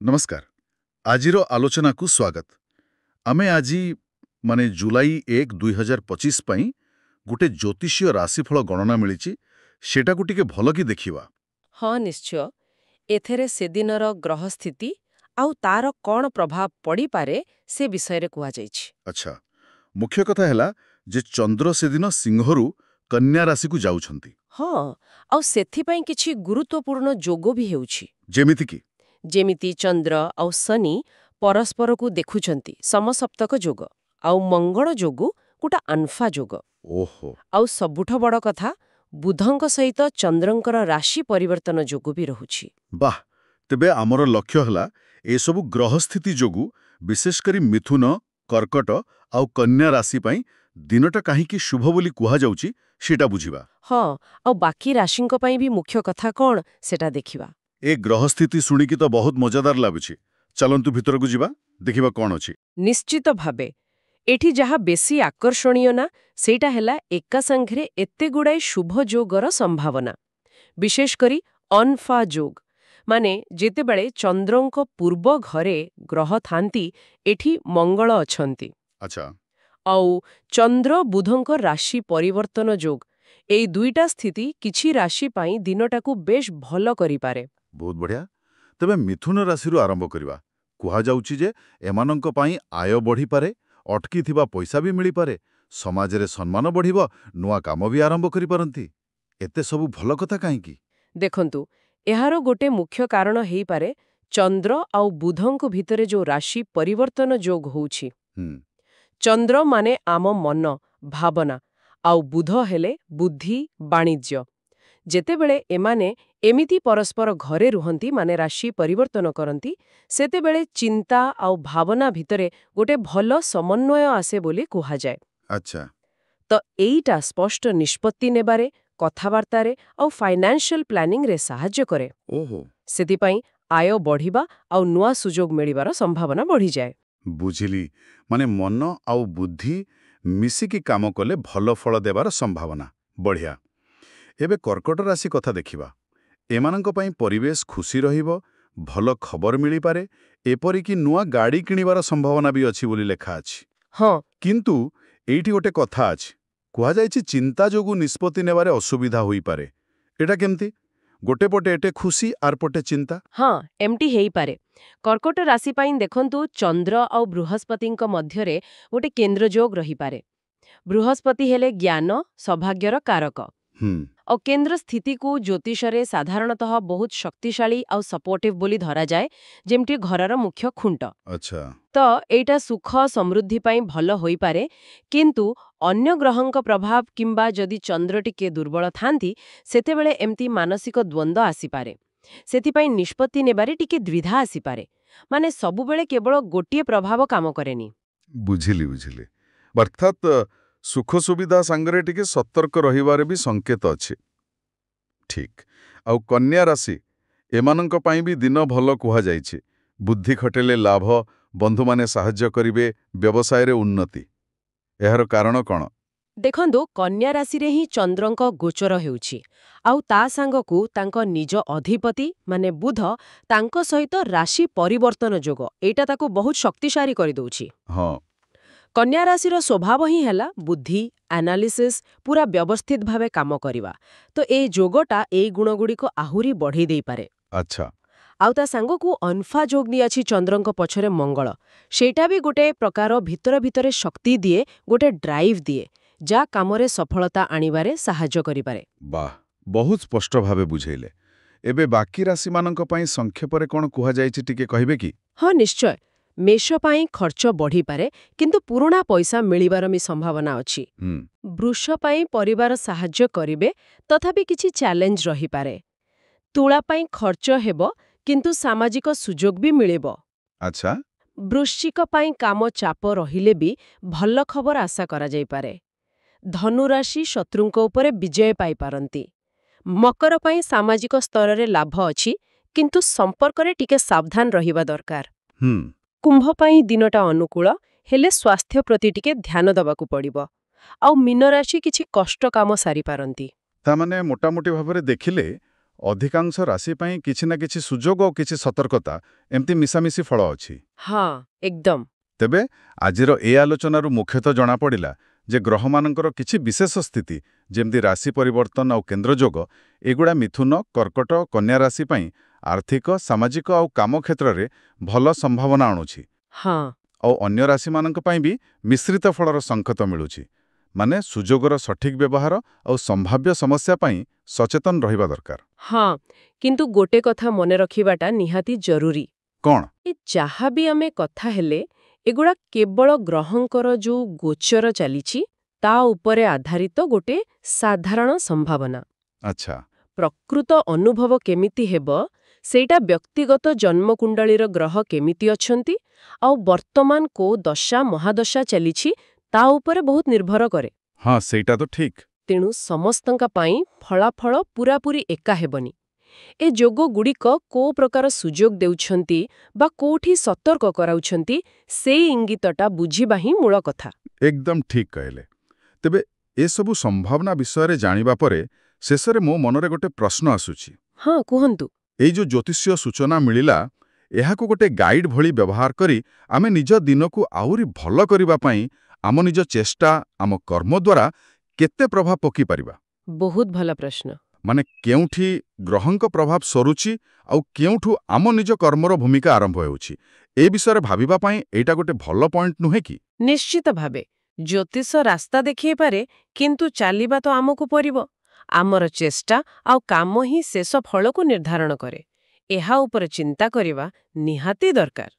नमस्कार। आजिरो आलोचना को स्वागत। आमे आजी माने जुलाई 1 2025 पई गुटे ज्योतिषीय राशिफल गणना मिलिछि सेटा को टिके भल कि देखिवा। हाँ निश्चय एथेरे सेदिनर ग्रह स्थिति आउ तार कौन प्रभाव पड़ी पारे से विषय रे कुआ जाइछि। अच्छा, मुख्य कथा हैला जे चंद्र सेदिन सिंहरु कन्या राशि को जाउछंती। हाँ आउ सेथि पई किछि गुरुत्वपूर्ण जोगो भी हेउछि। जेमिति कि जेमिति चंद्र आउ शनि परस्पर को देखुछंती समसप्तक जोग आउ मंगल जोगु गोटा अनफा जोग। ओहो, आउ सबुठ बड़ कथा बुधंक सहित चंद्रंकर राशि परिवर्तन जोगु भी रहुछि। वाह। तेबे हमर लक्ष्य हला ए सब ग्रह स्थिति जोगु विशेष करी मिथुन, कर्कट आउ कन्या राशि पई दिनटा काहे कि शुभ बोली कुहा जाउछि सेटा बुझिबा। हाँ आउ बाकी राशिंक पई भी मुख्य कथा कौन सेटा देखिबा। ए ग्रह स्थिति शुणिकी तो बहुत मजादार लाଗୁଛି। चलंतु भीतर को जीवा देखिबा कौन अछि। निश्चित भावे एठी जहा बेसी आकर्षणीय ना सेटा हेला एका संघरे एते गुडाई शुभ जोगर संभावना विशेष करी अनफा जोग माने जेते बेले चंद्रंक पूर्व घरे ग्रह थांती एठी मंगल अछंती। अच्छा, आउ चंद्र बुधंक राशि परिवर्तन जोग एई दुईटा स्थिति किछि राशि पाई दिनटाकू बेश भल करि पारे। बहुत बढ़िया। तबे मिथुन राशि आरंभ करवा। कुहा जाउछि जे एमानंक पाई आय बढ़ी पारे, अटकी थिबा पैसा भी मिली पारे, समाज रे सम्मान बढ़िबो, नुआ काम भी आरंभ करि पारंती। एते सब भल कथा काहे कि? देखंतु एहारो गोटे मुख्य कारण हेई पारे चंद्र आउ बुधंक भितरे जो राशि परिवर्तन जोग होउछि। चंद्र माने आम मन भावना आउ बुध हेले बुद्धि वाणिज्य। जेतेबेले एमाने एमिति परस्पर घरे रुहंती माने राशि परिवर्तन करंती सेतेबेले चिंता आउ भावना भितरे गोटे भल समन्वय आसे बोली कुहा जाए। अच्छा, तो एईटा स्पष्ट निष्पत्ति नेबारे कथाबार्तारे आउ फाइनेंशियल प्लानिंग रे सहाय्य करे। ओहो, सेति पई आय बढ़िबा आउ नुआ सुजोग मिलिबार संभावना बढ़ी जाए। बुझिली। माने मन आउ बुद्धि मिसिकी काम कले भल फल देबार संभावना बढ़िया। एबे कर्कट राशि कथा देखिबा। एमानंक पई परिवेश खुशी रहिबो, भल खबर मिली पारे, एपरिकी नुआ गाड़ी किनिबार संभावना भी अछि बोली लेखा अछि। हाँ किंतु एइठी गोटे कथा अछि। कुहा जायछि चिंता जोगु निष्पत्ति नेबारे असुविधा होई पारे। एटा केमती? गोटे पटे एटे खुशी आर पटे चिंता। हाँ एमटी हेई पारे। कर्कट राशि पाई देखंतु चंद्र आउ बृहस्पतिंक मध्यरे गोटे केंद्र जोग रही पारे। बृहस्पति हेले ज्ञान सौभाग्यर कारक और केंद्र स्थिति को ज्योतिषरे साधारणतः बहुत शक्तिशाली आउ सपोर्टिव बोली धरा जाए जेमटी घरर मुख्य खुंट। अच्छा, तो एटा सुख समृद्धि पाई भल होई पारे किंतु अन्य ग्रहंक प्रभाव किंबा जदि चंद्र टिके दुर्बल थांती सेतेबेले एमती मानसिक द्वंद्व आसी पारे। सेतिपाई निष्पत्ति नेबारे टिके द्विधा आसी पारे। माने सबुबेले केवल गोटिए प्रभाव काम करेनी। बुझिली बुझिली। अर्थात सुख सुविधा संगरे टिके सतर्क रहिबारे भी संकेत अछि। ठीक। आउ कन्या राशि एमानंक पाई भी दिन भल कुहा जाइछि। बुद्धि खटेले लाभ, बंधु माने साहाय्य करिवे, व्यवसाय रे उन्नति। एहार कारण कौन? देखंदो कन्या राशि रे ही चंद्रंक गोचर हेउछि आउ ता सांगकू तांक निज अधिपति माने बुध तांक सहित राशि परिवर्तन जोग एटा ताकू बहुत शक्तिशाली करि दउछि। हाँ, कन्या राशिर स्वभाव ही हैला बुद्धि एनालिसिस पूरा व्यवस्थित भावे काम करिवा। तो ए जोगटा ए गुणगुडी को आहुरी बढ़ी देई पारे। अच्छा, आउ ता सांगकू अनफा जोग नि अछि चंद्रंक पछरे मंगल सेटा भी गोटे प्रकार भितर भितरे शक्ति दिए गोटे ड्राइव दिए जा कामरे सफलता आनिबारे सहाय्य करिपारे। वाह, बहुत स्पष्ट भावे बुझेइले। एबे बाकी राशि मानंक पाई संक्षेपरे कोन कुहा जाइछि टिके कहिबे कि? हाँ निश्चय। मेष पाई खर्च बढ़ी पारे किंतु पुराना पैसा मिलिबार भी संभावना अछि। वृष पाई परिवार सहाय्य करिवे तथापि किछि चैलेंज रही पारे। तुला पाई खर्च हेबो किंतु सामाजिक सुजोग भी मिलिबो। अच्छा, वृश्चिक पाई काम चाप रहिले भी भल खबर आशा करा जाई पारे। धनुराशि शत्रुंक उपरे विजय पाई पारंती। मकर पाई सामाजिक स्तर रे लाभ अछि किंतु संपर्क रे टिके सावधान रहिबा दरकार। कुंभ पाई दिनटा अनुकूल हेले स्वास्थ्य प्रति टिके ध्यान दबाकू पड़िबो। आउ मीन राशि किछि कष्ट काम सारी पारंती। ता माने मोटामोटी भाबरे देखिले ଅଧିକାଂଶ ରାଶି ପାଇଁ କିଛି ନା କିଛି ସୁଯୋଗ ଓ କିଛି ସତର୍କତା ଏମିତି ମିଶାମିଶି ଫଳ ଅଛି। ହଁ ଏକଦମ। ତେବେ ଆଜିର ଏ ଆଲୋଚନାରୁ ମୁଖ୍ୟତଃ ଜଣାପଡ଼ିଲା ଯେ ଗ୍ରହମାନଙ୍କର କିଛି ବିଶେଷ ସ୍ଥିତି ଯେମିତି ରାଶି ପରିବର୍ତ୍ତନ ଆଉ କେନ୍ଦ୍ରଯୋଗ ଏଗୁଡ଼ା ମିଥୁନ, କର୍କଟ, କନ୍ୟା ରାଶି ପାଇଁ ଆର୍ଥିକ, ସାମାଜିକ ଆଉ କାମ କ୍ଷେତ୍ରରେ ଭଲ ସମ୍ଭାବନା ଆଣୁଛି। ହଁ ଆଉ ଅନ୍ୟ ରାଶିମାନଙ୍କ ପାଇଁ ବି ମିଶ୍ରିତ ଫଳର ସଙ୍କେତ ମିଳୁଛି। ମାନେ ସୁଯୋଗର ସଠିକ୍ ବ୍ୟବହାର ଆଉ ସମ୍ଭାବ୍ୟ ସମସ୍ୟା ପାଇଁ ସଚେତନ ରହିବା ଦରକାର। ହଁ କିନ୍ତୁ ଗୋଟେ କଥା ମନେ ରଖିବାଟା ନିହାତି ଜରୁରୀ। କ'ଣ? ଏ ଯାହା ବି ଆମେ କଥା ହେଲେ ଏଗୁଡ଼ା କେବଳ ଗ୍ରହଙ୍କର ଯୋଉ ଗୋଚର ଚାଲିଛି ତା ଉପରେ ଆଧାରିତ ଗୋଟେ ସାଧାରଣ ସମ୍ଭାବନା। ଆଚ୍ଛା। ପ୍ରକୃତ ଅନୁଭବ କେମିତି ହେବ ସେଇଟା ବ୍ୟକ୍ତିଗତ ଜନ୍ମକୁଣ୍ଡଳୀର ଗ୍ରହ କେମିତି ଅଛନ୍ତି ଆଉ ବର୍ତ୍ତମାନ କୋଉ ଦଶା ମହାଦଶା ଚାଲିଛି ତା ଉପରେ ବହୁତ ନିର୍ଭର କରେ। ହଁ ସେଇଟା ତ ଠିକ୍। ତେଣୁ ସମସ୍ତଙ୍କ ପାଇଁ ଫଳାଫଳ ପୂରାପୂରି ଏକା ହେବନି। ଏ ଯୋଗଗୁଡ଼ିକ କୋଉ ପ୍ରକାର ସୁଯୋଗ ଦେଉଛନ୍ତି ବା କୋଉଠି ସତର୍କ କରାଉଛନ୍ତି ସେଇ ଇଙ୍ଗିତଟା ବୁଝିବା ହିଁ ମୂଳ କଥା। ଏକଦମ ଠିକ୍ କହିଲେ। ତେବେ ଏସବୁ ସମ୍ଭାବନା ବିଷୟରେ ଜାଣିବା ପରେ ଶେଷରେ ମୋ ମନରେ ଗୋଟେ ପ୍ରଶ୍ନ ଆସୁଛି। ହଁ କୁହନ୍ତୁ। ଏଇ ଯୋଉ ଜ୍ୟୋତିଷୀୟ ସୂଚନା ମିଳିଲା ଏହାକୁ ଗୋଟେ ଗାଇଡ୍ ଭଳି ବ୍ୟବହାର କରି ଆମେ ନିଜ ଦିନକୁ ଆହୁରି ଭଲ କରିବା ପାଇଁ ଆମ ନିଜ ଚେଷ୍ଟା, ଆମ କର୍ମ ଦ୍ୱାରା କେତେ ପ୍ରଭାବ ପକାଇପାରିବା? ବହୁତ ଭଲ ପ୍ରଶ୍ନ। ମାନେ କେଉଁଠି ଗ୍ରହଙ୍କ ପ୍ରଭାବ ସରୁଛି ଆଉ କେଉଁଠୁ ଆମ ନିଜ କର୍ମର ଭୂମିକା ଆରମ୍ଭ ହେଉଛି ଏ ବିଷୟରେ ଭାବିବା ପାଇଁ ଏଇଟା ଗୋଟେ ଭଲ ପଏଣ୍ଟ ନୁହେଁ କି? ନିଶ୍ଚିତ ଭାବେ ଜ୍ୟୋତିଷ ରାସ୍ତା ଦେଖାଇପାରେ କିନ୍ତୁ ଚାଲିବା ତ ଆମକୁ ପଡ଼ିବ। ଆମର ଚେଷ୍ଟା ଆଉ କାମ ହିଁ ଶେଷ ଫଳକୁ ନିର୍ଦ୍ଧାରଣ କରେ। ଏହା ଉପରେ ଚିନ୍ତା କରିବା ନିହାତି ଦରକାର।